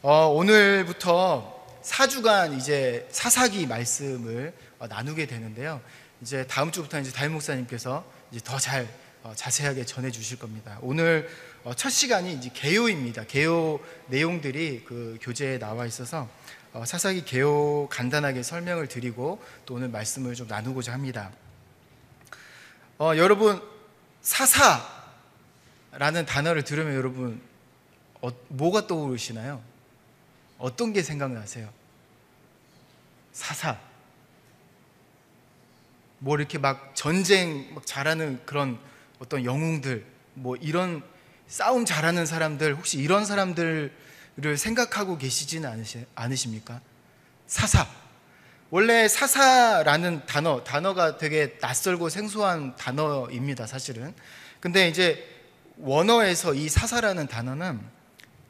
오늘부터 4주간 이제 사사기 말씀을 나누게 되는데요. 이제 다음 주부터 이제 담임 목사님께서 이제 더 잘 자세하게 전해 주실 겁니다. 오늘 첫 시간이 이제 개요입니다. 개요 내용들이 그 교재에 나와 있어서 사사기 개요 간단하게 설명을 드리고 또 오늘 말씀을 좀 나누고자 합니다. 여러분, 사사라는 단어를 들으면 여러분 뭐가 떠오르시나요? 어떤 게 생각나세요? 사사. 뭐 이렇게 막 전쟁 막 잘하는 그런 어떤 영웅들, 뭐 이런 싸움 잘하는 사람들, 혹시 이런 사람들을 생각하고 계시지는 않으십니까? 사사. 원래 사사라는 단어가 되게 낯설고 생소한 단어입니다, 사실은. 근데 이제 원어에서 이 사사라는 단어는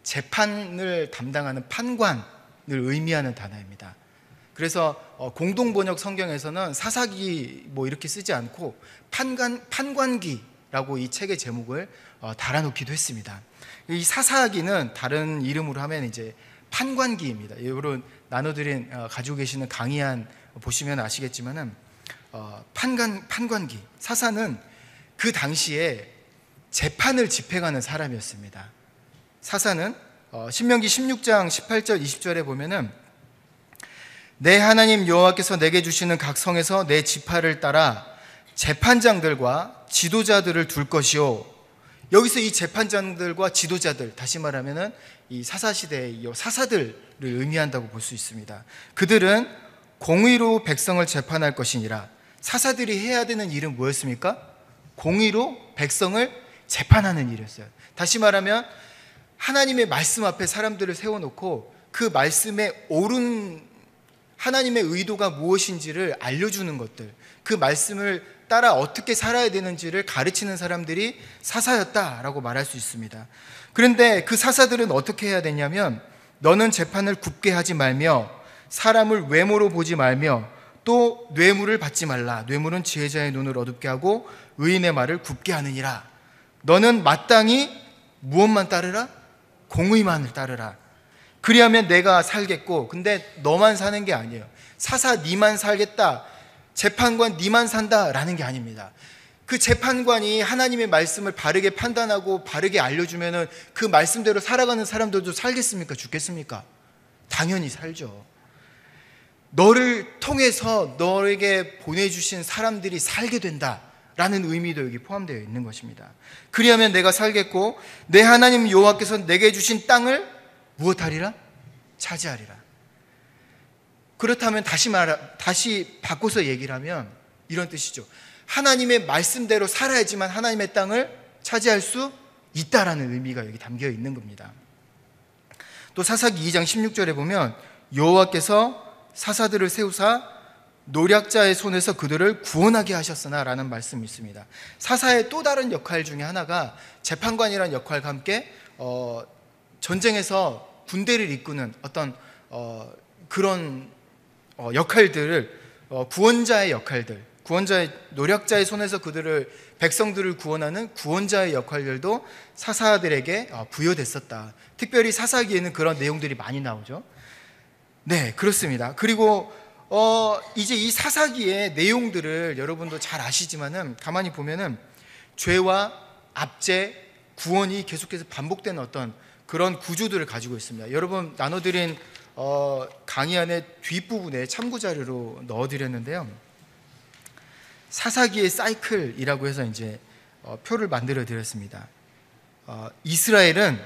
재판을 담당하는 판관을 의미하는 단어입니다. 그래서 공동번역 성경에서는 사사기 뭐 이렇게 쓰지 않고 판관기라고 이 책의 제목을 달아놓기도 했습니다. 이 사사기는 다른 이름으로 하면 이제 판관기입니다. 여러분 나눠드린 가지고 계시는 강의안 보시면 아시겠지만은 판관기, 사사는 그 당시에 재판을 집행하는 사람이었습니다. 사사는 신명기 16장 18절 20절에 보면은 내 하나님 여호와께서 내게 주시는 각 성에서 내 지파를 따라 재판장들과 지도자들을 둘 것이요. 여기서 이 재판장들과 지도자들, 다시 말하면은 이 사사시대의 사사들을 의미한다고 볼 수 있습니다. 그들은 공의로 백성을 재판할 것이니라. 사사들이 해야 되는 일은 뭐였습니까? 공의로 백성을 재판하는 일이었어요. 다시 말하면 하나님의 말씀 앞에 사람들을 세워놓고 그 말씀에 옳은 하나님의 의도가 무엇인지를 알려주는 것들, 그 말씀을 따라 어떻게 살아야 되는지를 가르치는 사람들이 사사였다라고 말할 수 있습니다. 그런데 그 사사들은 어떻게 해야 되냐면, 너는 재판을 굽게 하지 말며 사람을 외모로 보지 말며 또 뇌물을 받지 말라. 뇌물은 지혜자의 눈을 어둡게 하고 의인의 말을 굽게 하느니라. 너는 마땅히 무엇만 따르라? 공의만을 따르라. 그리하면 내가 살겠고. 근데 너만 사는 게 아니에요. 사사 니만 살겠다, 재판관 니만 산다라는 게 아닙니다. 그 재판관이 하나님의 말씀을 바르게 판단하고 바르게 알려주면은 그 말씀대로 살아가는 사람들도 살겠습니까? 죽겠습니까? 당연히 살죠. 너를 통해서 너에게 보내주신 사람들이 살게 된다 라는 의미도 여기 포함되어 있는 것입니다. 그리하면 내가 살겠고 내 하나님 여호와께서 내게 주신 땅을 무엇하리라? 차지하리라. 그렇다면 다시 바꿔서 얘기를 하면 이런 뜻이죠. 하나님의 말씀대로 살아야지만 하나님의 땅을 차지할 수 있다라는 의미가 여기 담겨 있는 겁니다. 또 사사기 2장 16절에 보면 여호와께서 사사들을 세우사 노략자의 손에서 그들을 구원하게 하셨으나 라는 말씀이 있습니다. 사사의 또 다른 역할 중에 하나가 재판관이라는 역할과 함께 전쟁에서 군대를 이끄는 어떤 그런 역할들을 구원자의 역할들, 구원자의 노략자의 손에서 백성들을 구원하는 구원자의 역할들도 사사들에게 부여됐었다. 특별히 사사기에는 그런 내용들이 많이 나오죠. 네, 그렇습니다. 그리고 이제 이 사사기의 내용들을 여러분도 잘 아시지만은 가만히 보면은 죄와 압제, 구원이 계속해서 반복되는 어떤 그런 구조들을 가지고 있습니다. 여러분 나눠드린 강의 안에 뒷부분에 참고 자료로 넣어드렸는데요. 사사기의 사이클이라고 해서 이제 표를 만들어 드렸습니다. 이스라엘은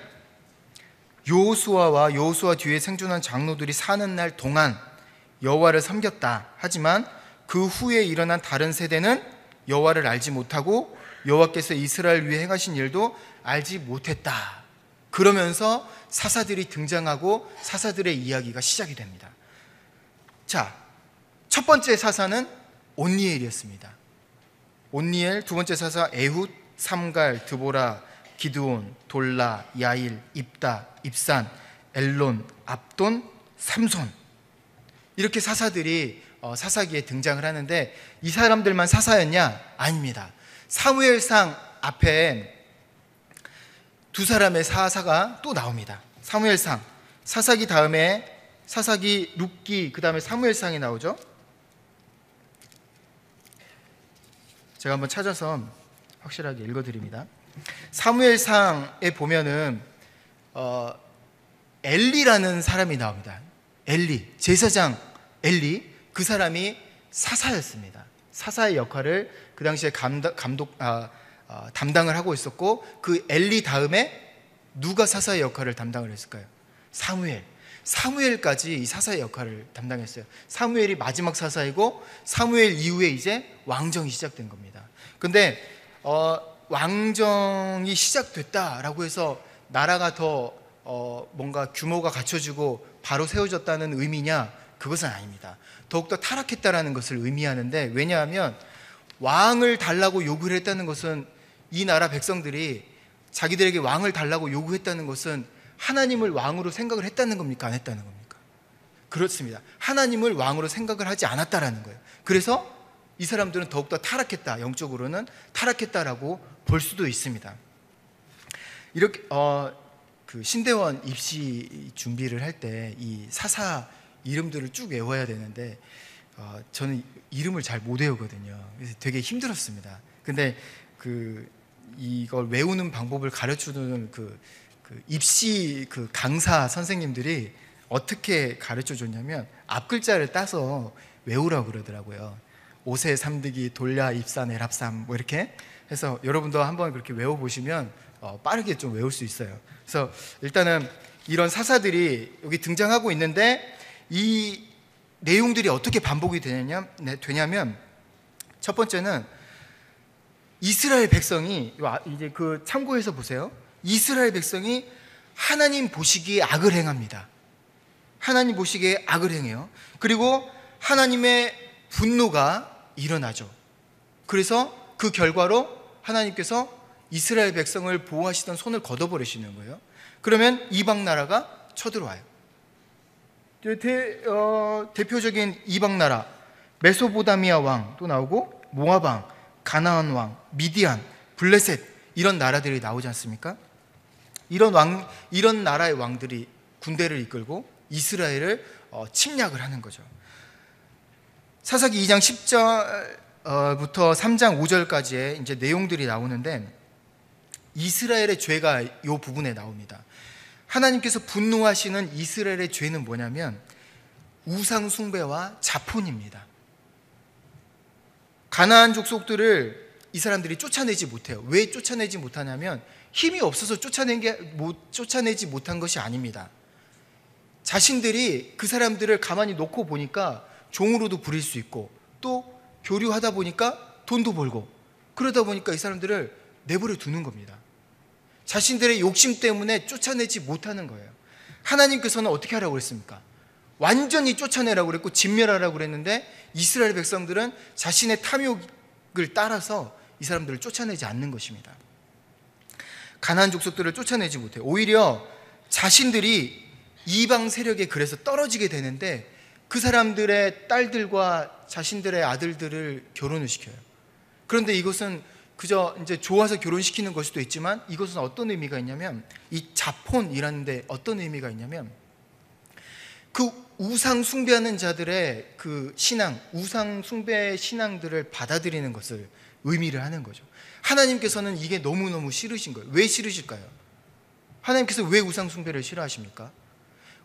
여호수아와 여호수아 뒤에 생존한 장로들이 사는 날 동안 여호와를 섬겼다. 하지만 그 후에 일어난 다른 세대는 여호와를 알지 못하고 여호와께서 이스라엘 위에 행하신 일도 알지 못했다. 그러면서 사사들이 등장하고 사사들의 이야기가 시작이 됩니다. 자, 첫 번째 사사는 온니엘이었습니다. 온니엘, 두 번째 사사 에훗, 삼갈, 드보라, 기드온, 돌라, 야일, 입다, 입산, 엘론, 압돈, 삼손. 이렇게 사사들이 사사기에 등장을 하는데 이 사람들만 사사였냐? 아닙니다. 사무엘상 앞에 두 사람의 사사가 또 나옵니다. 사무엘상 사사기 다음에 사사기, 룻기, 그 다음에 사무엘상이 나오죠. 제가 한번 찾아서 확실하게 읽어드립니다. 사무엘상에 보면은 엘리라는 사람이 나옵니다. 엘리, 제사장 엘리, 그 사람이 사사였습니다. 사사의 역할을 그 당시에 담당을 하고 있었고, 그 엘리 다음에 누가 사사의 역할을 담당을 했을까요? 사무엘까지 이 사사의 역할을 담당했어요. 사무엘이 마지막 사사이고, 사무엘 이후에 이제 왕정이 시작된 겁니다. 근데 왕정이 시작됐다라고 해서 나라가 더 뭔가 규모가 갖춰지고 바로 세워졌다는 의미냐? 그것은 아닙니다. 더욱더 타락했다라는 것을 의미하는데, 왜냐하면 왕을 달라고 요구를 했다는 것은, 이 나라 백성들이 자기들에게 왕을 달라고 요구했다는 것은 하나님을 왕으로 생각을 했다는 겁니까? 안 했다는 겁니까? 그렇습니다. 하나님을 왕으로 생각을 하지 않았다라는 거예요. 그래서 이 사람들은 더욱더 타락했다, 영적으로는 타락했다라고 볼 수도 있습니다. 이렇게 그 신대원 입시 준비를 할 때 이 사사 이름들을 쭉 외워야 되는데 저는 이름을 잘 못 외우거든요. 그래서 되게 힘들었습니다. 근데 이걸 외우는 방법을 가르쳐주는 그 입시 강사 선생님들이 어떻게 가르쳐 줬냐면, 앞 글자를 따서 외우라고 그러더라고요. 오세 삼득이 돌야 입산 에랍삼 뭐 이렇게 해서 여러분도 한번 그렇게 외워보시면 빠르게 좀 외울 수 있어요. 그래서 일단은 이런 사사들이 여기 등장하고 있는데, 이 내용들이 어떻게 반복이 되냐면 첫 번째는 이스라엘 백성이, 이제 참고해서 보세요. 이스라엘 백성이 하나님 보시기에 악을 행합니다. 하나님 보시기에 악을 행해요. 그리고 하나님의 분노가 일어나죠. 그래서 그 결과로 하나님께서 이스라엘 백성을 보호하시던 손을 걷어버리시는 거예요. 그러면 이방 나라가 쳐들어와요. 대표적인 이방 나라, 메소포타미아 왕도 나오고, 모압 왕, 가나안 왕, 미디안, 블레셋, 이런 나라들이 나오지 않습니까? 이런 나라의 왕들이 군대를 이끌고 이스라엘을 침략을 하는 거죠. 사사기 2장 10절부터 3장 5절까지의 이제 내용들이 나오는데, 이스라엘의 죄가 이 부분에 나옵니다. 하나님께서 분노하시는 이스라엘의 죄는 뭐냐면 우상 숭배와 자폰입니다. 가나안 족속들을 이 사람들이 쫓아내지 못해요. 왜 쫓아내지 못하냐면 힘이 없어서 쫓아내지 못한 것이 아닙니다. 자신들이 그 사람들을 가만히 놓고 보니까 종으로도 부릴 수 있고, 또 교류하다 보니까 돈도 벌고, 그러다 보니까 이 사람들을 내버려 두는 겁니다. 자신들의 욕심 때문에 쫓아내지 못하는 거예요. 하나님께서는 어떻게 하라고 그랬습니까? 완전히 쫓아내라고 그랬고 진멸하라고 그랬는데, 이스라엘 백성들은 자신의 탐욕을 따라서 이 사람들을 쫓아내지 않는 것입니다. 가나안 족속들을 쫓아내지 못해요. 오히려 자신들이 이방 세력에 그래서 떨어지게 되는데, 그 사람들의 딸들과 자신들의 아들들을 결혼을 시켜요. 그런데 이것은 그저 이제 좋아서 결혼시키는 걸 수도 있지만, 이것은 어떤 의미가 있냐면, 이 자폰이라는 데 어떤 의미가 있냐면, 그 우상 숭배하는 자들의 그 신앙, 우상 숭배 신앙들을 받아들이는 것을 의미를 하는 거죠. 하나님께서는 이게 너무너무 싫으신 거예요. 왜 싫으실까요? 하나님께서 왜 우상 숭배를 싫어하십니까?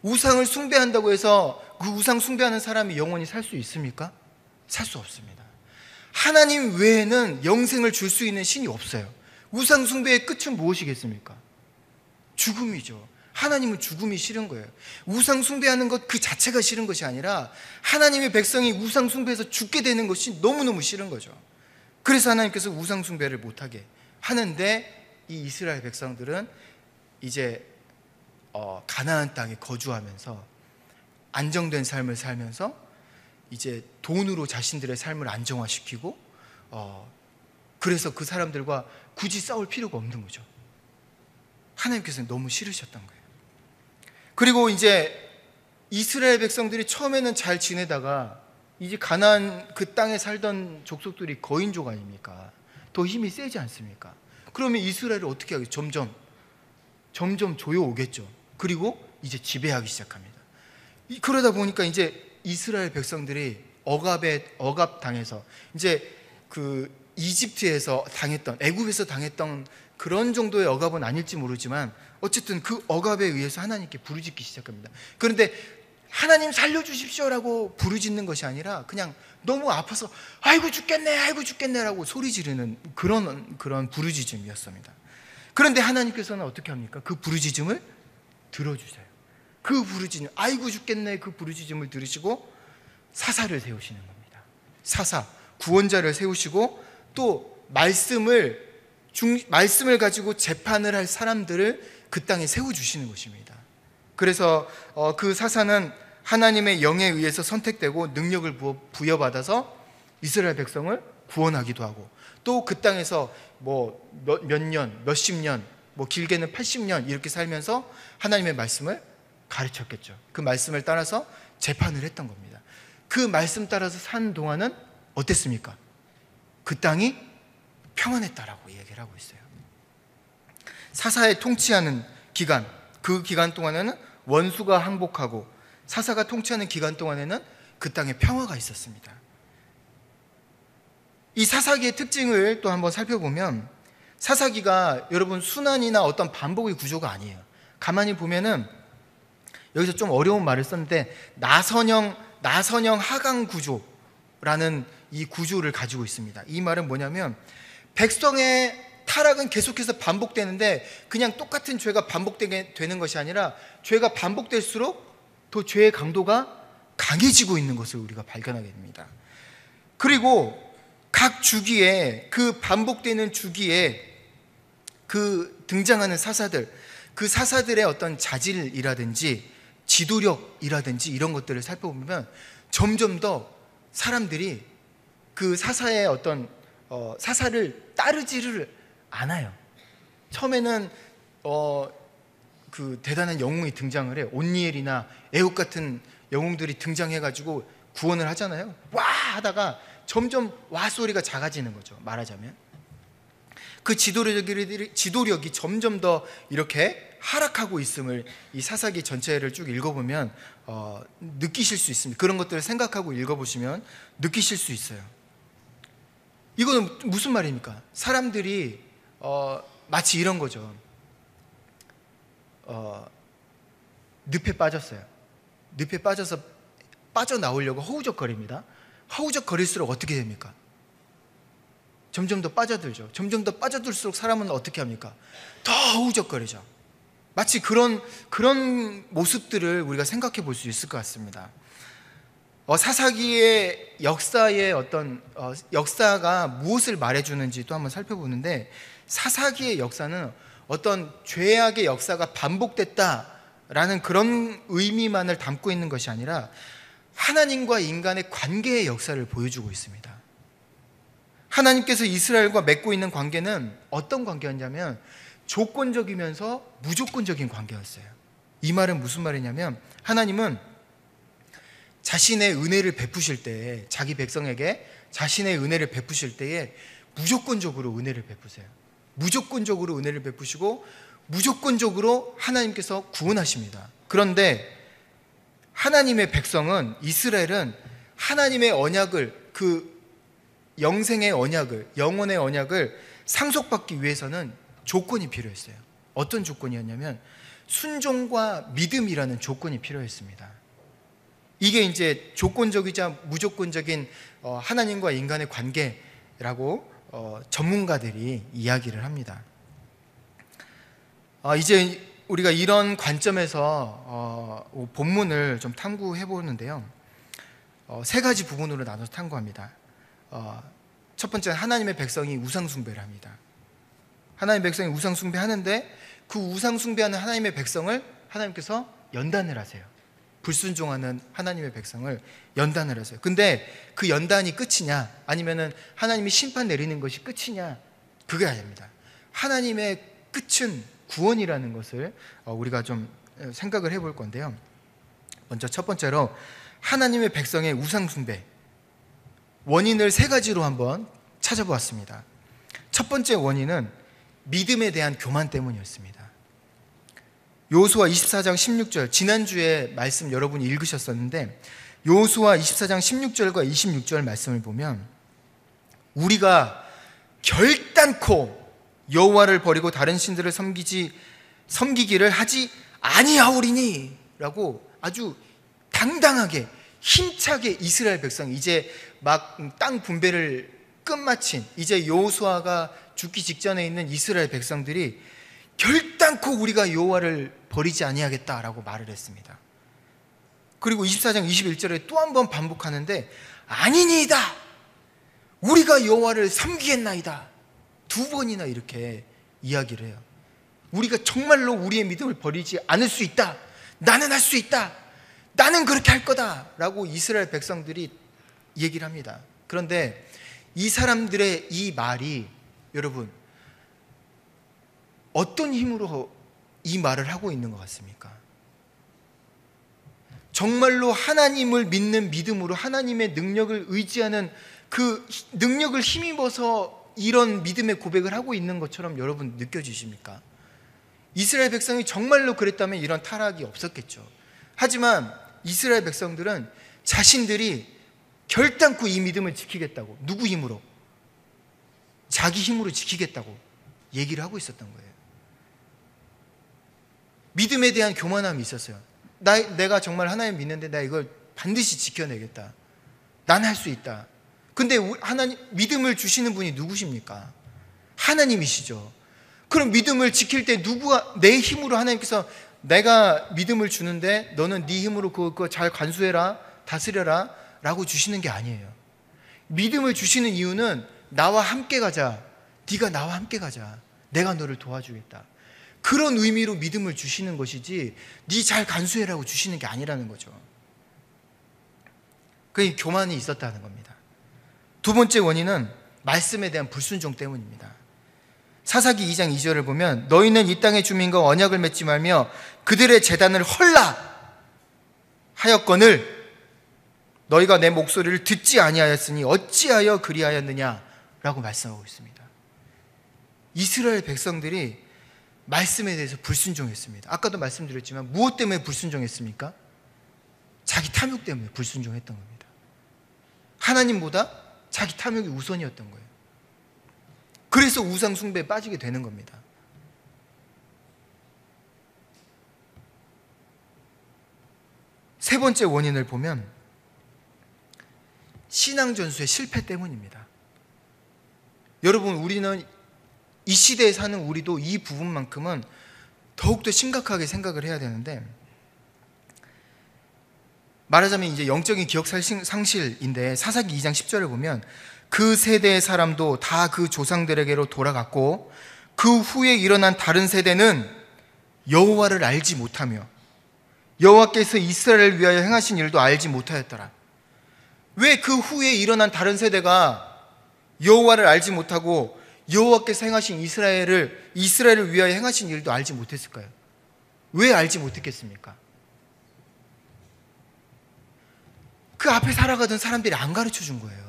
우상을 숭배한다고 해서 그 우상 숭배하는 사람이 영원히 살 수 있습니까? 살 수 없습니다. 하나님 외에는 영생을 줄 수 있는 신이 없어요. 우상 숭배의 끝은 무엇이겠습니까? 죽음이죠. 하나님은 죽음이 싫은 거예요. 우상 숭배하는 것 그 자체가 싫은 것이 아니라, 하나님의 백성이 우상 숭배해서 죽게 되는 것이 너무너무 싫은 거죠. 그래서 하나님께서 우상 숭배를 못하게 하는데, 이 이스라엘 백성들은 이제 가나안 땅에 거주하면서 안정된 삶을 살면서 이제 돈으로 자신들의 삶을 안정화시키고, 그래서 그 사람들과 굳이 싸울 필요가 없는 거죠. 하나님께서는 너무 싫으셨던 거예요. 그리고 이제 이스라엘 백성들이 처음에는 잘 지내다가, 이제 가나안 그 땅에 살던 족속들이 거인족 아닙니까? 더 힘이 세지 않습니까? 그러면 이스라엘을 어떻게 하겠어요? 점점 조여오겠죠. 그리고 이제 지배하기 시작합니다. 그러다 보니까 이제 이스라엘 백성들이 억압당해서 이제 그 이집트에서 당했던, 애굽에서 당했던 그런 정도의 억압은 아닐지 모르지만 어쨌든 그 억압에 의해서 하나님께 부르짖기 시작합니다. 그런데 하나님 살려주십시오라고 부르짖는 것이 아니라 그냥 너무 아파서 아이고 죽겠네 라고 소리 지르는 그런 부르짖음이었습니다. 그런데 하나님께서는 어떻게 합니까? 그 부르짖음을 들어주세요. 그 부르짖음, 아이고 죽겠네, 그 부르짖음을 들으시고 사사를 세우시는 겁니다. 사사, 구원자를 세우시고 또 말씀을 가지고 재판을 할 사람들을 그 땅에 세워주시는 것입니다. 그래서 그 사사는 하나님의 영에 의해서 선택되고 능력을 부여받아서 이스라엘 백성을 구원하기도 하고 또 그 땅에서 뭐 몇 년, 몇십 년, 뭐 길게는 80년 이렇게 살면서 하나님의 말씀을 가르쳤겠죠. 그 말씀을 따라서 재판을 했던 겁니다. 그 말씀 따라서 산 동안은 어땠습니까? 그 땅이 평안했다라고 얘기를 하고 있어요. 사사의 통치하는 기간, 그 기간 동안에는 원수가 항복하고 사사가 통치하는 기간 동안에는 그 땅에 평화가 있었습니다. 이 사사기의 특징을 또 한번 살펴보면 사사기가 여러분 순환이나 어떤 반복의 구조가 아니에요. 가만히 보면은 여기서 좀 어려운 말을 썼는데 나선형 하강 구조라는 이 구조를 가지고 있습니다. 이 말은 뭐냐면 백성의 타락은 계속해서 반복되는데 그냥 똑같은 죄가 반복되게 되는 것이 아니라 죄가 반복될수록 더 죄의 강도가 강해지고 있는 것을 우리가 발견하게 됩니다. 그리고 각 주기에 그 반복되는 주기에 그 등장하는 사사들, 그 사사들의 어떤 자질이라든지 지도력이라든지 이런 것들을 살펴보면 점점 더 사람들이 그 사사의 어떤 사사를 따르지를 않아요. 처음에는 그 대단한 영웅이 등장을 해요. 온니엘이나 에훗 같은 영웅들이 등장해가지고 구원을 하잖아요. 와 하다가 점점 와 소리가 작아지는 거죠. 말하자면 그 지도력이 점점 더 이렇게 하락하고 있음을 이 사사기 전체를 쭉 읽어보면 느끼실 수 있습니다. 그런 것들을 생각하고 읽어보시면 느끼실 수 있어요. 이거는 무슨 말입니까? 사람들이 마치 이런 거죠. 늪에 빠졌어요. 늪에 빠져서 빠져나오려고 허우적거립니다. 허우적거릴수록 어떻게 됩니까? 점점 더 빠져들죠. 점점 더 빠져들수록 사람은 어떻게 합니까? 더 허우적거리죠. 마치 그런 모습들을 우리가 생각해 볼 수 있을 것 같습니다. 사사기의 역사의 어떤 역사가 무엇을 말해주는지 또 한번 살펴보는데 사사기의 역사는 어떤 죄악의 역사가 반복됐다라는 그런 의미만을 담고 있는 것이 아니라 하나님과 인간의 관계의 역사를 보여주고 있습니다. 하나님께서 이스라엘과 맺고 있는 관계는 어떤 관계였냐면 조건적이면서 무조건적인 관계였어요. 이 말은 무슨 말이냐면 하나님은 자신의 은혜를 베푸실 때에 자기 백성에게 자신의 은혜를 베푸실 때에 무조건적으로 은혜를 베푸세요. 무조건적으로 은혜를 베푸시고 무조건적으로 하나님께서 구원하십니다. 그런데 하나님의 백성은 이스라엘은 하나님의 언약을 그 영생의 언약을 영원의 언약을 상속받기 위해서는 조건이 필요했어요. 어떤 조건이었냐면 순종과 믿음이라는 조건이 필요했습니다. 이게 이제 조건적이자 무조건적인 하나님과 인간의 관계라고 전문가들이 이야기를 합니다. 이제 우리가 이런 관점에서 본문을 좀 탐구해 보는데요. 세 가지 부분으로 나눠서 탐구합니다. 첫 번째는 하나님의 백성이 우상 숭배를 합니다. 하나님의 백성이 우상 숭배하는데 그 우상 숭배하는 하나님의 백성을 하나님께서 연단을 하세요. 불순종하는 하나님의 백성을 연단을 하세요. 근데 그 연단이 끝이냐 아니면은 하나님이 심판 내리는 것이 끝이냐 그게 아닙니다. 하나님의 끝은 구원이라는 것을 우리가 좀 생각을 해볼 건데요. 먼저 첫 번째로 하나님의 백성의 우상 숭배 원인을 세 가지로 한번 찾아보았습니다. 첫 번째 원인은 믿음에 대한 교만 때문이었습니다. 여호수아 24장 16절, 지난주에 말씀 여러분이 읽으셨었는데 여호수아 24장 16절과 26절 말씀을 보면 우리가 결단코 여호와를 버리고 다른 신들을 섬기기를 하지 아니하오리니 라고 아주 당당하게 힘차게 이스라엘 백성이 이제 막 땅 분배를 끝마친 이제 여호수아가 죽기 직전에 있는 이스라엘 백성들이 결단코 우리가 여호와를 버리지 아니하겠다라고 말을 했습니다. 그리고 24장 21절에 또 한 번 반복하는데 아니니이다 우리가 여호와를 섬기겠나이다 두 번이나 이렇게 이야기를 해요. 우리가 정말로 우리의 믿음을 버리지 않을 수 있다. 나는 할 수 있다. 나는 그렇게 할 거다 라고 이스라엘 백성들이 얘기를 합니다. 그런데 이 사람들의 이 말이 여러분 어떤 힘으로 이 말을 하고 있는 것 같습니까? 정말로 하나님을 믿는 믿음으로 하나님의 능력을 의지하는 그 능력을 힘입어서 이런 믿음의 고백을 하고 있는 것처럼 여러분 느껴지십니까? 이스라엘 백성이 정말로 그랬다면 이런 타락이 없었겠죠. 하지만 이스라엘 백성들은 자신들이 결단코 이 믿음을 지키겠다고, 누구 힘으로? 자기 힘으로 지키겠다고 얘기를 하고 있었던 거예요. 믿음에 대한 교만함이 있었어요. 내가 정말 하나님 믿는데 나 이걸 반드시 지켜내겠다. 난 할 수 있다. 근데 하나님 믿음을 주시는 분이 누구십니까? 하나님이시죠. 그럼 믿음을 지킬 때 누구가 내 힘으로 하나님께서 내가 믿음을 주는데 너는 네 힘으로 그거 잘 관수해라, 다스려라 라고 주시는 게 아니에요. 믿음을 주시는 이유는 나와 함께 가자. 네가 나와 함께 가자. 내가 너를 도와주겠다. 그런 의미로 믿음을 주시는 것이지 네 잘 간수해라고 주시는 게 아니라는 거죠. 그 교만이 있었다는 겁니다. 두 번째 원인은 말씀에 대한 불순종 때문입니다. 사사기 2장 2절을 보면 너희는 이 땅의 주민과 언약을 맺지 말며 그들의 제단을 헐라 하였거늘 너희가 내 목소리를 듣지 아니하였으니 어찌하여 그리하였느냐 라고 말씀하고 있습니다. 이스라엘 백성들이 말씀에 대해서 불순종했습니다. 아까도 말씀드렸지만 무엇 때문에 불순종했습니까? 자기 탐욕 때문에 불순종했던 겁니다. 하나님보다 자기 탐욕이 우선이었던 거예요. 그래서 우상 숭배에 빠지게 되는 겁니다. 세 번째 원인을 보면 신앙 전수의 실패 때문입니다. 여러분, 우리는 이 시대에 사는 우리도 이 부분만큼은 더욱더 심각하게 생각을 해야 되는데, 말하자면 이제 영적인 기억 상실인데 사사기 2장 10절을 보면 그 세대의 사람도 다 그 조상들에게로 돌아갔고 그 후에 일어난 다른 세대는 여호와를 알지 못하며 여호와께서 이스라엘을 위하여 행하신 일도 알지 못하였더라. 왜 그 후에 일어난 다른 세대가 여호와를 알지 못하고 여호와께서 행하신 이스라엘을 위하여 행하신 일도 알지 못했을까요? 왜 알지 못했겠습니까? 그 앞에 살아가던 사람들이 안 가르쳐 준 거예요.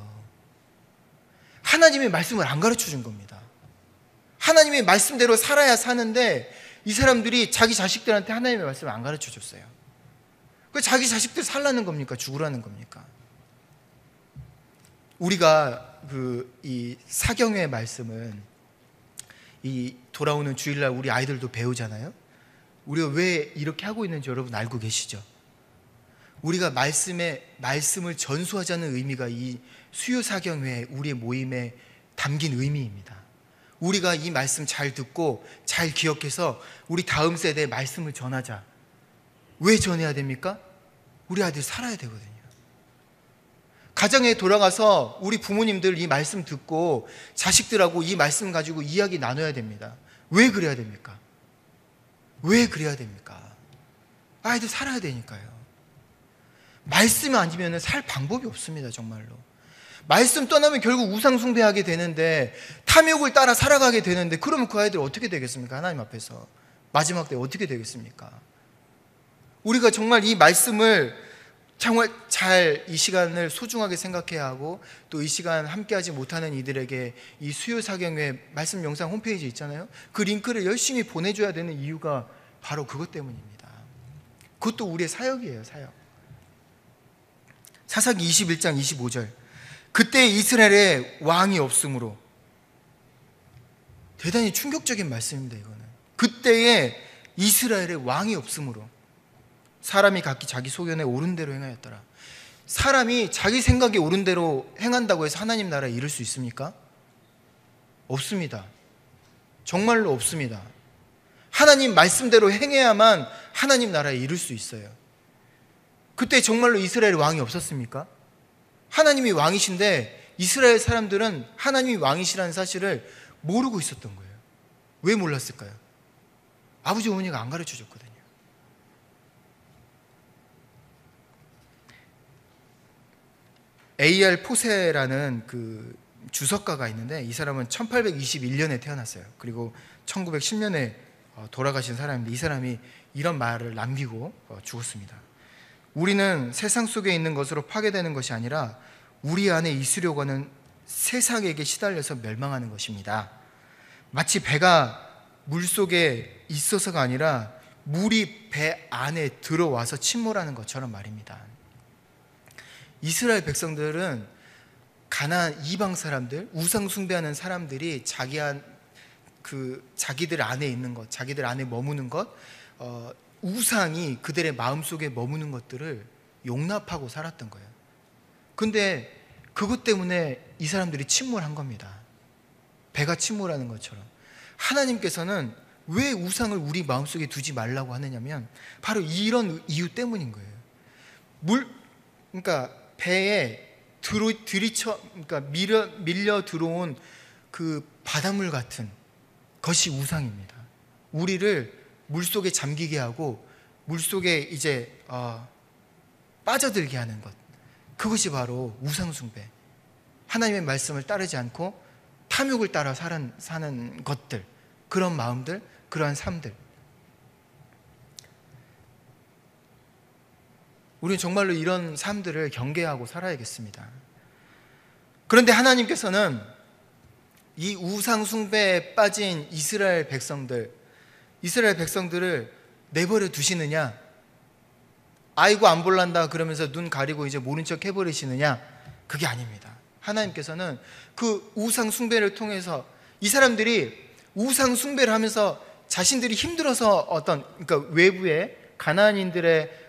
하나님의 말씀을 안 가르쳐 준 겁니다. 하나님의 말씀대로 살아야 사는데 이 사람들이 자기 자식들한테 하나님의 말씀을 안 가르쳐 줬어요. 그 자기 자식들 살라는 겁니까? 죽으라는 겁니까? 우리가 이 사경의 말씀은 이 돌아오는 주일날 우리 아이들도 배우잖아요. 우리가 왜 이렇게 하고 있는지 여러분 알고 계시죠? 우리가 말씀을 전수하자는 의미가 이 수요사경회 우리의 모임에 담긴 의미입니다. 우리가 이 말씀 잘 듣고 잘 기억해서 우리 다음 세대에 말씀을 전하자. 왜 전해야 됩니까? 우리 아이들 살아야 되거든요. 가정에 돌아가서 우리 부모님들 이 말씀 듣고 자식들하고 이 말씀 가지고 이야기 나눠야 됩니다. 왜 그래야 됩니까? 왜 그래야 됩니까? 아이들 살아야 되니까요. 말씀이 아니면 살 방법이 없습니다. 정말로. 말씀 떠나면 결국 우상숭배하게 되는데 탐욕을 따라 살아가게 되는데 그러면 그 아이들 어떻게 되겠습니까? 하나님 앞에서 마지막 때 어떻게 되겠습니까? 우리가 정말 이 말씀을 정말 잘 이 시간을 소중하게 생각해야 하고 또 이 시간 함께하지 못하는 이들에게 이 수요사경회 말씀 영상 홈페이지 있잖아요. 그 링크를 열심히 보내줘야 되는 이유가 바로 그것 때문입니다. 그것도 우리의 사역이에요, 사역. 사사기 21장 25절. 그때 이스라엘에 왕이 없으므로. 대단히 충격적인 말씀입니다, 이거는. 그때에 이스라엘에 왕이 없으므로 사람이 각기 자기 소견에 옳은 대로 행하였더라. 사람이 자기 생각에 옳은 대로 행한다고 해서 하나님 나라에 이룰 수 있습니까? 없습니다. 정말로 없습니다. 하나님 말씀대로 행해야만 하나님 나라에 이룰 수 있어요. 그때 정말로 이스라엘에 왕이 없었습니까? 하나님이 왕이신데 이스라엘 사람들은 하나님이 왕이시라는 사실을 모르고 있었던 거예요. 왜 몰랐을까요? 아버지 어머니가 안 가르쳐 줬거든요. A.R. 포세라는 그 주석가가 있는데 이 사람은 1821년에 태어났어요. 그리고 1910년에 돌아가신 사람인데 이 사람이 이런 말을 남기고 죽었습니다. 우리는 세상 속에 있는 것으로 파괴되는 것이 아니라 우리 안에 있으려고 하는 세상에게 시달려서 멸망하는 것입니다. 마치 배가 물속에 있어서가 아니라 물이 배 안에 들어와서 침몰하는 것처럼 말입니다. 이스라엘 백성들은 가나안 이방 사람들, 우상 숭배하는 사람들이 자기들 안에 있는 것, 자기들 안에 머무는 것, 우상이 그들의 마음속에 머무는 것들을 용납하고 살았던 거예요. 근데 그것 때문에 이 사람들이 침몰한 겁니다. 배가 침몰하는 것처럼. 하나님께서는 왜 우상을 우리 마음속에 두지 말라고 하느냐면 바로 이런 이유 때문인 거예요. 그러니까 배에 그러니까 밀려 들어온 그 바닷물 같은 것이 우상입니다. 우리를 물속에 잠기게 하고 물속에 이제 빠져들게 하는 것, 그것이 바로 우상숭배. 하나님의 말씀을 따르지 않고 탐욕을 따라 사는 것들, 그런 마음들, 그러한 삶들. 우리는 정말로 이런 삶들을 경계하고 살아야겠습니다. 그런데 하나님께서는 이 우상 숭배에 빠진 이스라엘 백성들을 내버려 두시느냐? 아이고 안 볼란다 그러면서 눈 가리고 이제 모른 척 해버리시느냐? 그게 아닙니다. 하나님께서는 그 우상 숭배를 통해서 이 사람들이 우상 숭배를 하면서 자신들이 힘들어서 그러니까 외부의 가나안인들의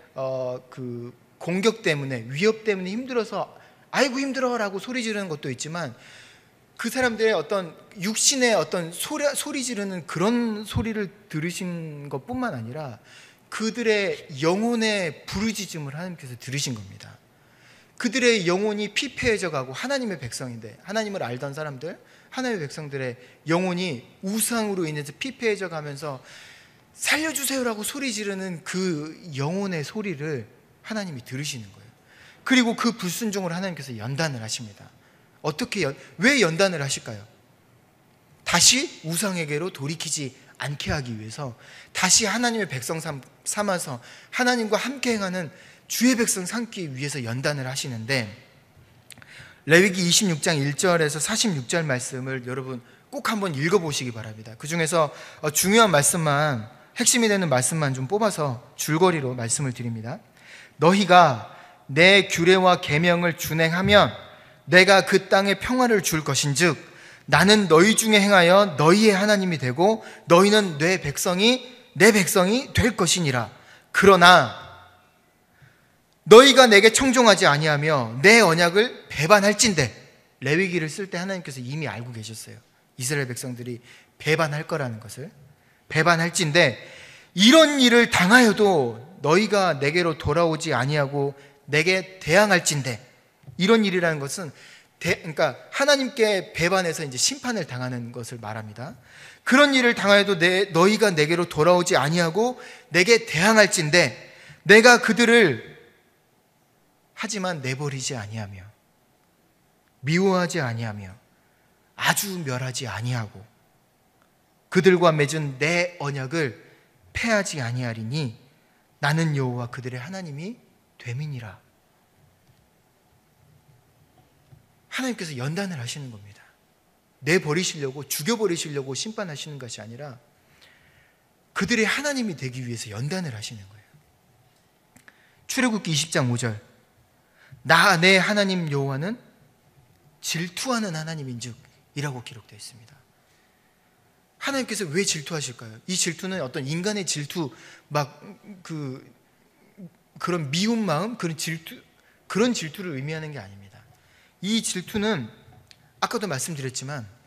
그 공격 때문에, 위협 때문에 힘들어서 아이고 힘들어라고 소리 지르는 것도 있지만, 그 사람들의 어떤 육신의 어떤 소리 지르는 그런 소리를 들으신 것뿐만 아니라 그들의 영혼의 부르짖음을 하나님께서 들으신 겁니다. 그들의 영혼이 피폐해져 가고, 하나님의 백성인데, 하나님을 알던 사람들, 하나님의 백성들의 영혼이 우상으로 인해서 피폐해져 가면서 살려주세요라고 소리 지르는 그 영혼의 소리를 하나님이 들으시는 거예요. 그리고 그 불순종을 하나님께서 연단을 하십니다. 왜 연단을 하실까요? 다시 우상에게로 돌이키지 않게 하기 위해서, 다시 하나님의 백성 삼아서 하나님과 함께 행하는 주의 백성 삼기 위해서 연단을 하시는데, 레위기 26장 1절에서 46절 말씀을 여러분 꼭 한번 읽어보시기 바랍니다. 그 중에서 중요한 말씀만, 핵심이 되는 말씀만 좀 뽑아서 줄거리로 말씀을 드립니다. 너희가 내 규례와 계명을 준행하면 내가 그 땅에 평화를 줄 것인즉 나는 너희 중에 행하여 너희의 하나님이 되고 너희는 내 백성이 될 것이니라. 그러나 너희가 내게 청종하지 아니하며 내 언약을 배반할진대. 레위기를 쓸 때 하나님께서 이미 알고 계셨어요. 이스라엘 백성들이 배반할 거라는 것을. 배반할진대 이런 일을 당하여도 너희가 내게로 돌아오지 아니하고 내게 대항할진대. 이런 일이라는 것은 그러니까 하나님께 배반해서 이제 심판을 당하는 것을 말합니다. 그런 일을 당하여도 너희가 내게로 돌아오지 아니하고 내게 대항할진대 내가 그들을 하지만 내버리지 아니하며 미워하지 아니하며 아주 멸하지 아니하고 그들과 맺은 내 언약을 폐하지 아니하리니 나는 여호와 그들의 하나님이 됨이니라. 하나님께서 연단을 하시는 겁니다. 내버리시려고, 죽여버리시려고 심판하시는 것이 아니라 그들의 하나님이 되기 위해서 연단을 하시는 거예요. 출애굽기 20장 5절, 나 내 하나님 여호와는 질투하는 하나님인즉 이라고 기록되어 있습니다. 하나님께서 왜 질투하실까요? 이 질투는 어떤 인간의 질투, 그런 미운 마음, 그런 질투를 의미하는 게 아닙니다. 이 질투는 아까도 말씀드렸지만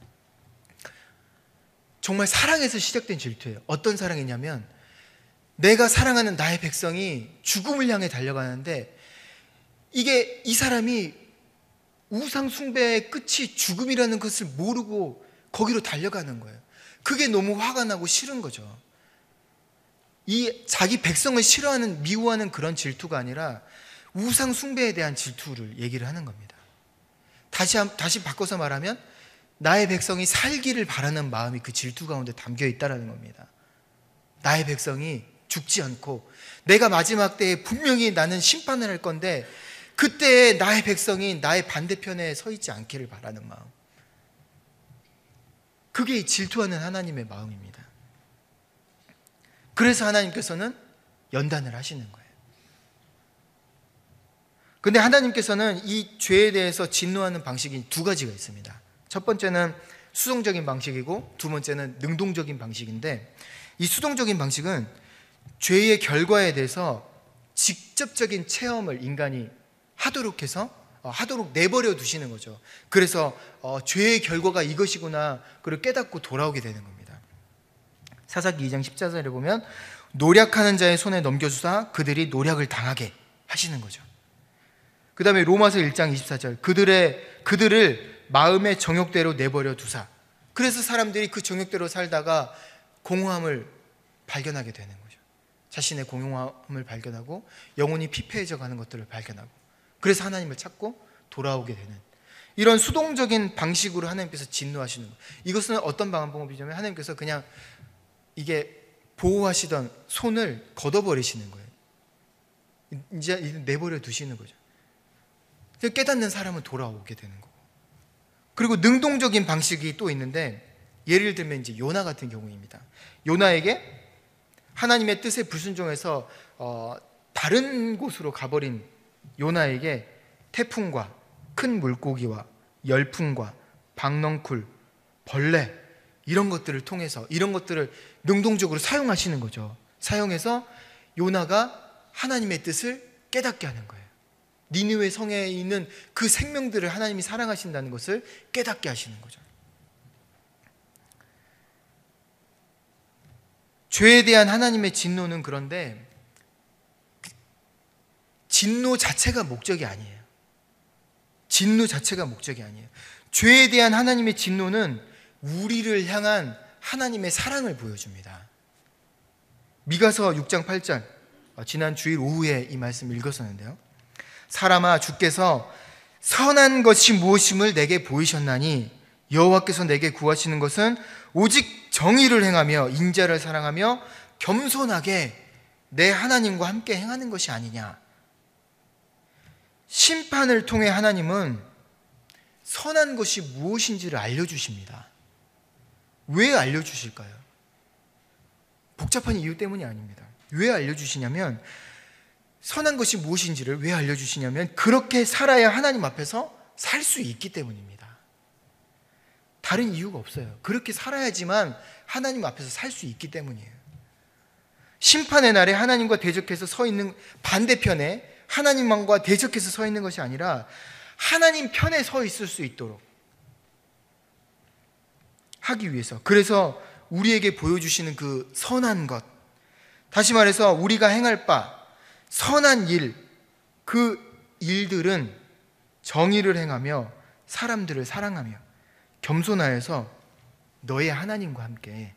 정말 사랑에서 시작된 질투예요. 어떤 사랑이냐면, 내가 사랑하는 나의 백성이 죽음을 향해 달려가는데 이 사람이 우상 숭배의 끝이 죽음이라는 것을 모르고 거기로 달려가는 거예요. 그게 너무 화가 나고 싫은 거죠. 이 자기 백성을 싫어하는, 미워하는 그런 질투가 아니라 우상 숭배에 대한 질투를 얘기를 하는 겁니다. 다시 바꿔서 말하면 나의 백성이 살기를 바라는 마음이 그 질투 가운데 담겨 있다는 겁니다. 나의 백성이 죽지 않고 내가 마지막 때에 분명히 나는 심판을 할 건데 그때 나의 백성이 나의 반대편에 서 있지 않기를 바라는 마음, 그게 질투하는 하나님의 마음입니다. 그래서 하나님께서는 연단을 하시는 거예요. 근데 하나님께서는 이 죄에 대해서 진노하는 방식이 두 가지가 있습니다. 첫 번째는 수동적인 방식이고 두 번째는 능동적인 방식인데, 이 수동적인 방식은 죄의 결과에 대해서 직접적인 체험을 인간이 하도록 내버려 두시는 거죠. 그래서 죄의 결과가 이것이구나 그걸 깨닫고 돌아오게 되는 겁니다. 사사기 2장 14절에 보면 노략하는 자의 손에 넘겨주사 그들이 노략을 당하게 하시는 거죠. 그 다음에 로마서 1장 24절, 그들을 마음의 정욕대로 내버려 두사, 그래서 사람들이 그 정욕대로 살다가 공허함을 발견하게 되는 거죠. 자신의 공허함을 발견하고 영혼이 피폐해져 가는 것들을 발견하고, 그래서 하나님을 찾고 돌아오게 되는 이런 수동적인 방식으로 하나님께서 진노하시는 거예요. 이것은 어떤 방법이냐면 하나님께서 그냥 이게 보호하시던 손을 걷어버리시는 거예요. 이제 내버려 두시는 거죠. 깨닫는 사람은 돌아오게 되는 거고. 그리고 능동적인 방식이 또 있는데, 예를 들면 이제 요나 같은 경우입니다. 요나에게 하나님의 뜻에 불순종해서 다른 곳으로 가버린 요나에게 태풍과 큰 물고기와 열풍과 박넝쿨, 벌레, 이런 것들을 통해서 이런 것들을 능동적으로 사용하시는 거죠. 사용해서 요나가 하나님의 뜻을 깨닫게 하는 거예요. 니느웨 성에 있는 그 생명들을 하나님이 사랑하신다는 것을 깨닫게 하시는 거죠. 죄에 대한 하나님의 진노는 그런데 진노 자체가 목적이 아니에요. 진노 자체가 목적이 아니에요. 죄에 대한 하나님의 진노는 우리를 향한 하나님의 사랑을 보여줍니다. 미가서 6장 8절, 지난 주일 오후에 이 말씀 읽었었는데요. 사람아, 주께서 선한 것이 무엇임을 내게 보이셨나니 여호와께서 내게 구하시는 것은 오직 정의를 행하며 인자를 사랑하며 겸손하게 내 하나님과 함께 행하는 것이 아니냐. 심판을 통해 하나님은 선한 것이 무엇인지를 알려주십니다. 왜 알려주실까요? 복잡한 이유 때문이 아닙니다. 왜 알려주시냐면, 선한 것이 무엇인지를 왜 알려주시냐면 그렇게 살아야 하나님 앞에서 살 수 있기 때문입니다. 다른 이유가 없어요. 그렇게 살아야지만 하나님 앞에서 살 수 있기 때문이에요. 심판의 날에 하나님과 대적해서 서 있는, 반대편에 하나님과 대적해서 서 있는 것이 아니라 하나님 편에 서 있을 수 있도록 하기 위해서, 그래서 우리에게 보여주시는 그 선한 것, 다시 말해서 우리가 행할 바 선한 일, 그 일들은 정의를 행하며 사람들을 사랑하며 겸손하여서 너의 하나님과 함께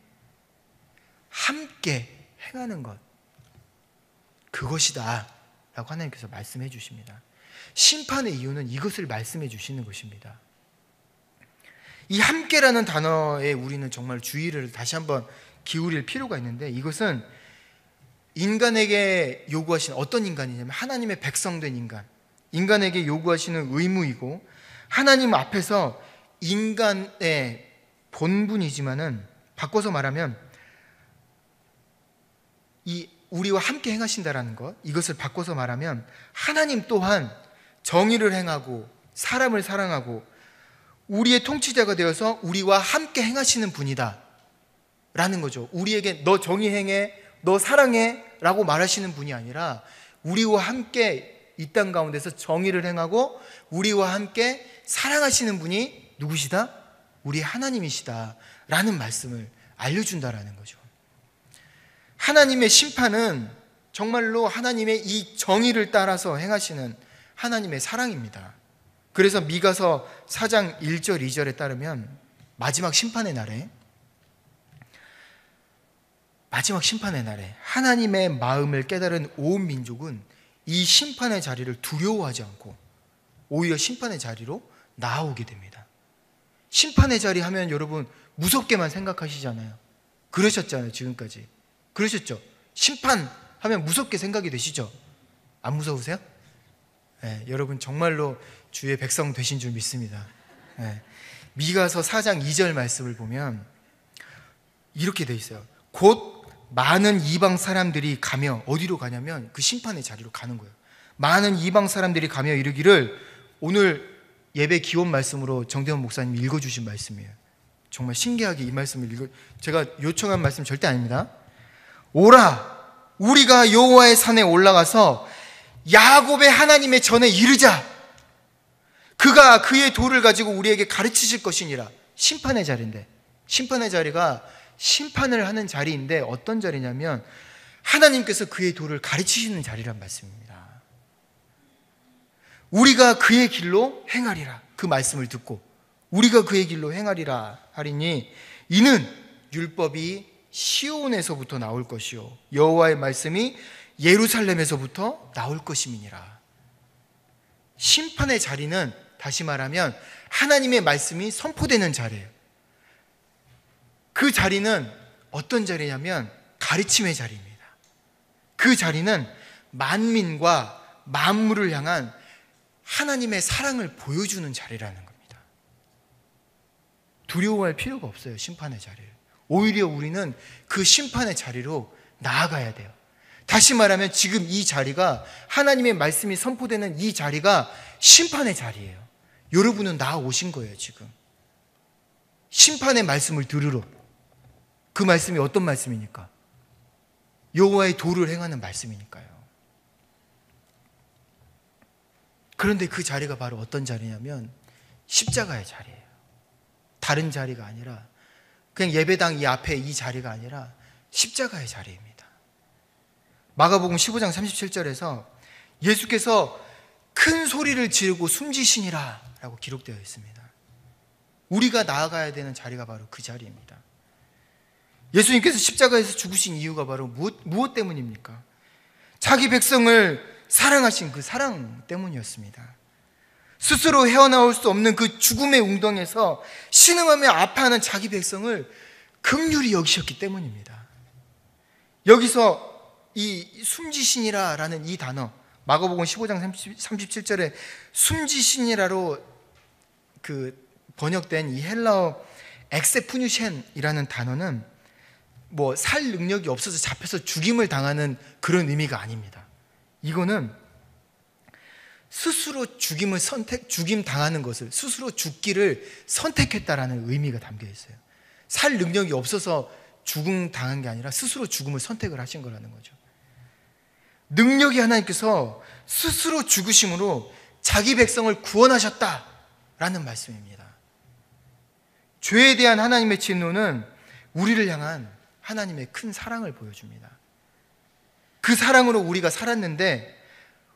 행하는 것, 그것이다 라고 하나님께서 말씀해 주십니다. 심판의 이유는 이것을 말씀해 주시는 것입니다. 이 함께라는 단어에 우리는 정말 주의를 다시 한번 기울일 필요가 있는데, 이것은 인간에게 요구하시는, 어떤 인간이냐면 하나님의 백성된 인간에게 요구하시는 의무이고, 하나님 앞에서 인간의 본분이지만은 바꿔서 말하면 이 우리와 함께 행하신다라는 것, 이것을 바꿔서 말하면 하나님 또한 정의를 행하고 사람을 사랑하고 우리의 통치자가 되어서 우리와 함께 행하시는 분이다 라는 거죠. 우리에게 너 정의 행해, 너 사랑해 라고 말하시는 분이 아니라 우리와 함께 이 땅 가운데서 정의를 행하고 우리와 함께 사랑하시는 분이 누구시다? 우리 하나님이시다 라는 말씀을 알려준다라는 거죠. 하나님의 심판은 정말로 하나님의 이 정의를 따라서 행하시는 하나님의 사랑입니다. 그래서 미가서 4장 1절 2절에 따르면 마지막 심판의 날에 하나님의 마음을 깨달은 온 민족은 이 심판의 자리를 두려워하지 않고 오히려 심판의 자리로 나아오게 됩니다. 심판의 자리 하면 여러분 무섭게만 생각하시잖아요. 그러셨잖아요. 지금까지 그러셨죠? 심판하면 무섭게 생각이 되시죠? 안 무서우세요? 네, 여러분 정말로 주의 백성 되신 줄 믿습니다. 네, 미가서 4장 2절 말씀을 보면 이렇게 돼 있어요. 곧 많은 이방 사람들이 가며 어디로 가냐면 그 심판의 자리로 가는 거예요. 많은 이방 사람들이 가며 이르기를, 오늘 예배 기원 말씀으로 정대원 목사님이 읽어주신 말씀이에요. 정말 신기하게 이 말씀을 제가 요청한 말씀 절대 아닙니다. 오라, 우리가 여호와의 산에 올라가서 야곱의 하나님의 전에 이르자. 그가 그의 도를 가지고 우리에게 가르치실 것이니라. 심판의 자리인데, 심판의 자리가 심판을 하는 자리인데 어떤 자리냐면 하나님께서 그의 도를 가르치시는 자리란 말씀입니다. 우리가 그의 길로 행하리라. 그 말씀을 듣고 우리가 그의 길로 행하리라 하리니 이는 율법이 시온에서부터 나올 것이요 여호와의 말씀이 예루살렘에서부터 나올 것임이니라. 심판의 자리는 다시 말하면 하나님의 말씀이 선포되는 자리예요. 그 자리는 어떤 자리냐면 가르침의 자리입니다. 그 자리는 만민과 만물을 향한 하나님의 사랑을 보여주는 자리라는 겁니다. 두려워할 필요가 없어요. 심판의 자리를. 오히려 우리는 그 심판의 자리로 나아가야 돼요. 다시 말하면 지금 이 자리가, 하나님의 말씀이 선포되는 이 자리가 심판의 자리예요. 여러분은 나아오신 거예요. 지금 심판의 말씀을 들으러. 그 말씀이 어떤 말씀입니까? 여호와의 도를 행하는 말씀이니까요. 그런데 그 자리가 바로 어떤 자리냐면 십자가의 자리예요. 다른 자리가 아니라, 그냥 예배당 이 앞에 이 자리가 아니라 십자가의 자리입니다. 마가복음 15장 37절에서 예수께서 큰 소리를 지르고 숨지시니라 라고 기록되어 있습니다. 우리가 나아가야 되는 자리가 바로 그 자리입니다. 예수님께서 십자가에서 죽으신 이유가 바로 무엇 때문입니까? 자기 백성을 사랑하신 그 사랑 때문이었습니다. 스스로 헤어나올 수 없는 그 죽음의 웅덩이에서 신음하며 아파하는 자기 백성을 긍휼히 여기셨기 때문입니다. 여기서 이 숨지시니라 라는 이 단어, 마가복음 15장 37절에 숨지시니라로 그 번역된 이 헬라어 엑세푸뉴셴이라는 단어는 살 능력이 없어서 잡혀서 죽임을 당하는 그런 의미가 아닙니다. 이거는 스스로 죽임 당하는 것을, 스스로 죽기를 선택했다라는 의미가 담겨 있어요. 살 능력이 없어서 죽음 당한 게 아니라 스스로 죽음을 선택을 하신 거라는 거죠. 능력이 하나님께서 스스로 죽으심으로 자기 백성을 구원하셨다라는 말씀입니다. 죄에 대한 하나님의 진노는 우리를 향한 하나님의 큰 사랑을 보여줍니다. 그 사랑으로 우리가 살았는데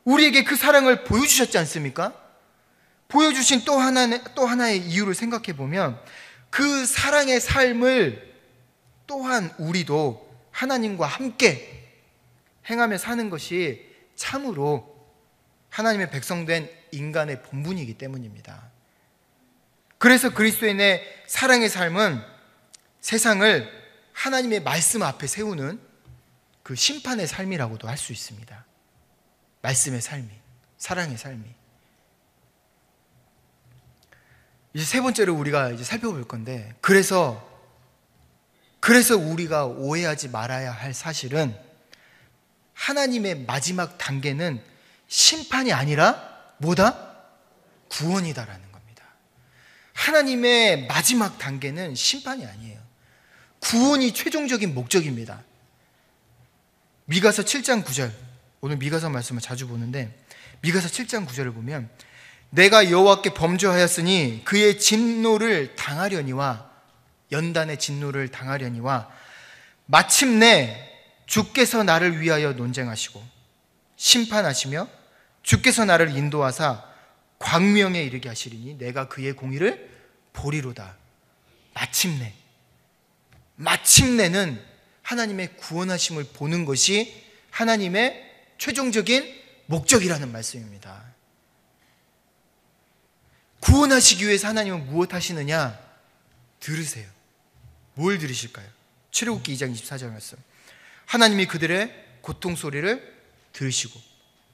우리에게 그 사랑을 보여주셨지 않습니까? 보여주신 또 하나의 이유를 생각해 보면 그 사랑의 삶을 또한 우리도 하나님과 함께 행하며 사는 것이 참으로 하나님의 백성된 인간의 본분이기 때문입니다. 그래서 그리스도인의 사랑의 삶은 세상을 하나님의 말씀 앞에 세우는 그 심판의 삶이라고도 할 수 있습니다. 말씀의 삶이, 사랑의 삶이. 이제 세 번째로 우리가 이제 살펴볼 건데, 그래서 우리가 오해하지 말아야 할 사실은 하나님의 마지막 단계는 심판이 아니라 뭐다? 구원이다라는 겁니다. 하나님의 마지막 단계는 심판이 아니에요. 구원이 최종적인 목적입니다. 미가서 7장 9절, 오늘 미가서 말씀을 자주 보는데 미가서 7장 9절을 보면 내가 여호와께 범죄하였으니 그의 진노를 당하려니와 연단의 진노를 당하려니와 마침내 주께서 나를 위하여 논쟁하시고 심판하시며 주께서 나를 인도하사 광명에 이르게 하시리니 내가 그의 공의를 보리로다. 마침내는 하나님의 구원하심을 보는 것이 하나님의 최종적인 목적이라는 말씀입니다. 구원하시기 위해서 하나님은 무엇 하시느냐? 들으세요. 뭘 들으실까요? 출애굽기 2장 24절 말씀. 하나님이 그들의 고통 소리를 들으시고,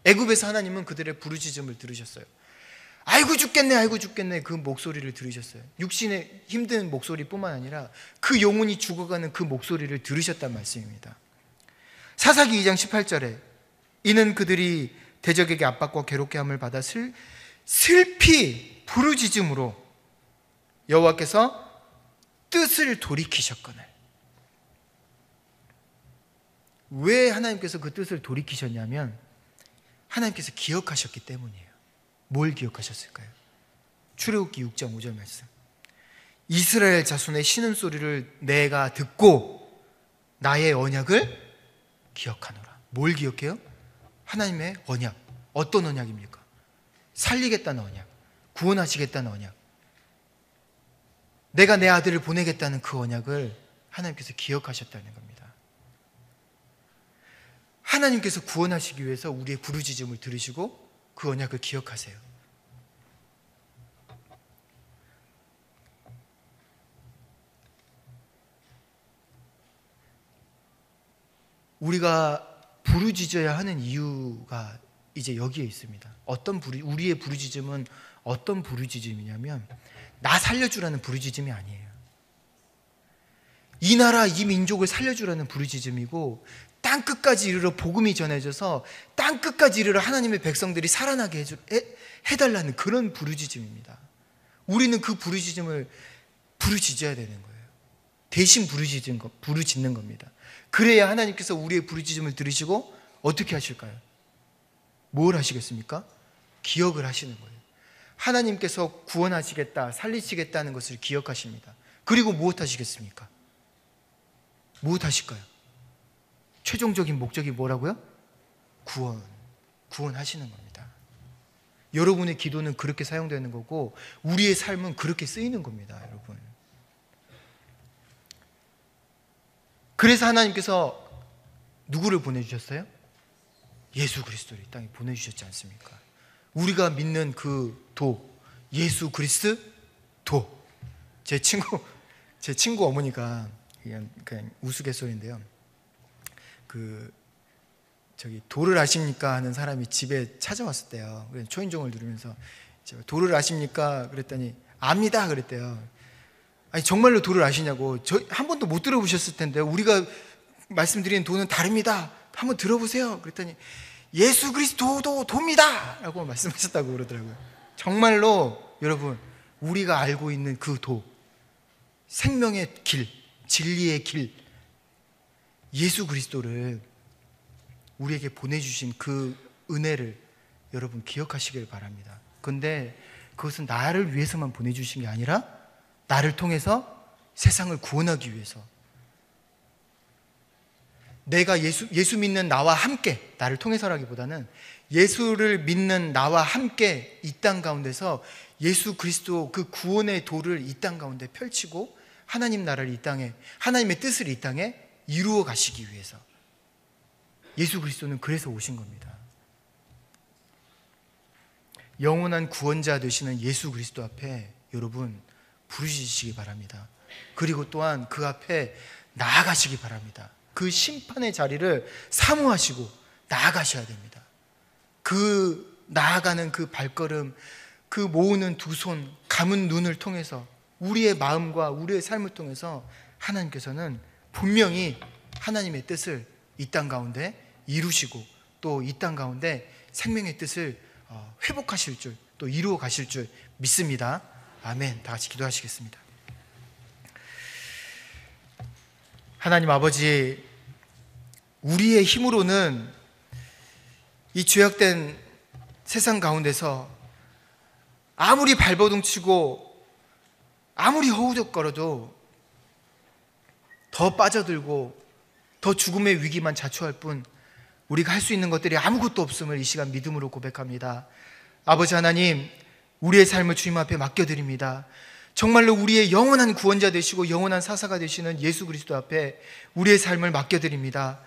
애굽에서 하나님은 그들의 부르짖음을 들으셨어요. 아이고 죽겠네 그 목소리를 들으셨어요. 육신의 힘든 목소리뿐만 아니라 그 영혼이 죽어가는 그 목소리를 들으셨단 말씀입니다. 사사기 2장 18절에 이는 그들이 대적에게 압박과 괴롭게 함을 받아 슬피 부르짖음으로 여호와께서 뜻을 돌이키셨거늘. 왜 하나님께서 그 뜻을 돌이키셨냐면 하나님께서 기억하셨기 때문이에요. 뭘 기억하셨을까요? 출애굽기 6장 5절 말씀. 이스라엘 자손의 신음소리를 내가 듣고 나의 언약을 기억하노라. 뭘 기억해요? 하나님의 언약. 어떤 언약입니까? 살리겠다는 언약, 구원하시겠다는 언약, 내가 내 아들을 보내겠다는 그 언약을 하나님께서 기억하셨다는 겁니다. 하나님께서 구원하시기 위해서 우리의 부르짖음을 들으시고 그 언약을 기억하세요. 우리가 부르짖어야 하는 이유가 이제 여기에 있습니다. 우리의 부르짖음은 어떤 부르짖음이냐면 나 살려주라는 부르짖음이 아니에요. 이 나라 이 민족을 살려주라는 부르짖음이고 땅끝까지 이르러 복음이 전해져서 땅끝까지 이르러 하나님의 백성들이 살아나게 해달라는 그런 부르짖음입니다. 우리는 그 부르짖음을 부르짖어야 되는 거예요. 대신 부르짖는 겁니다. 그래야 하나님께서 우리의 부르짖음을 들으시고 어떻게 하실까요? 뭘 하시겠습니까? 기억을 하시는 거예요. 하나님께서 구원하시겠다, 살리시겠다는 것을 기억하십니다. 그리고 무엇 하시겠습니까? 무엇 하실까요? 최종적인 목적이 뭐라고요? 구원하시는 겁니다. 여러분의 기도는 그렇게 사용되는 거고 우리의 삶은 그렇게 쓰이는 겁니다, 여러분. 그래서 하나님께서 누구를 보내주셨어요? 예수 그리스도를 이 땅에 보내주셨지 않습니까? 우리가 믿는 그 예수 그리스도. 제 친구 어머니가 그냥 우스갯소리인데요. 도를 아십니까? 하는 사람이 집에 찾아왔을 때요. 초인종을 누르면서 도를 아십니까? 그랬더니 압니다. 그랬대요. 아니 정말로 도를 아시냐고. 한 번도 못 들어보셨을 텐데 우리가 말씀드리는 도는 다릅니다. 한번 들어보세요. 그랬더니 예수 그리스도 도입니다 라고 말씀하셨다고 그러더라고요. 정말로 여러분 우리가 알고 있는 그 생명의 길, 진리의 길, 예수 그리스도를 우리에게 보내주신 그 은혜를 여러분 기억하시길 바랍니다. 그런데 그것은 나를 위해서만 보내주신 게 아니라 나를 통해서 세상을 구원하기 위해서, 내가 예수 믿는 나와 함께, 나를 통해서라기보다는 예수를 믿는 나와 함께 이 땅 가운데서 예수 그리스도 그 구원의 도를 이 땅 가운데 펼치고 하나님 나라를 이 땅에, 하나님의 뜻을 이 땅에 이루어 가시기 위해서 예수 그리스도는 그래서 오신 겁니다. 영원한 구원자 되시는 예수 그리스도 앞에 여러분 부르짖으시기 바랍니다. 그리고 또한 그 앞에 나아가시기 바랍니다. 그 심판의 자리를 사모하시고 나아가셔야 됩니다. 그 나아가는 그 발걸음, 그 모으는 두 손, 감은 눈을 통해서 우리의 마음과 우리의 삶을 통해서 하나님께서는 분명히 하나님의 뜻을 이 땅 가운데 이루시고 또 이 땅 가운데 생명의 뜻을 회복하실 줄, 또 이루어 가실 줄 믿습니다. 아멘. 다 같이 기도하시겠습니다. 하나님 아버지, 우리의 힘으로는 이 죄악된 세상 가운데서 아무리 발버둥 치고 아무리 허우적거려도 더 빠져들고 더 죽음의 위기만 자초할 뿐 우리가 할 수 있는 것들이 아무것도 없음을 이 시간 믿음으로 고백합니다. 아버지 하나님, 우리의 삶을 주님 앞에 맡겨드립니다. 정말로 우리의 영원한 구원자 되시고 영원한 사사가 되시는 예수 그리스도 앞에 우리의 삶을 맡겨드립니다.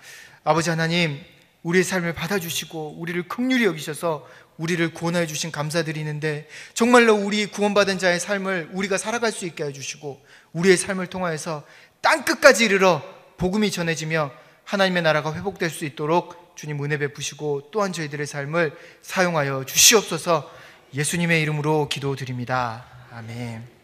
아버지 하나님, 우리의 삶을 받아주시고 우리를 긍휼히 여기셔서 우리를 구원하여 주신 감사드리는데, 정말로 우리 구원받은 자의 삶을 우리가 살아갈 수 있게 해주시고 우리의 삶을 통하여서 땅끝까지 이르러 복음이 전해지며 하나님의 나라가 회복될 수 있도록 주님 은혜 베푸시고 또한 저희들의 삶을 사용하여 주시옵소서. 예수님의 이름으로 기도드립니다. 아멘.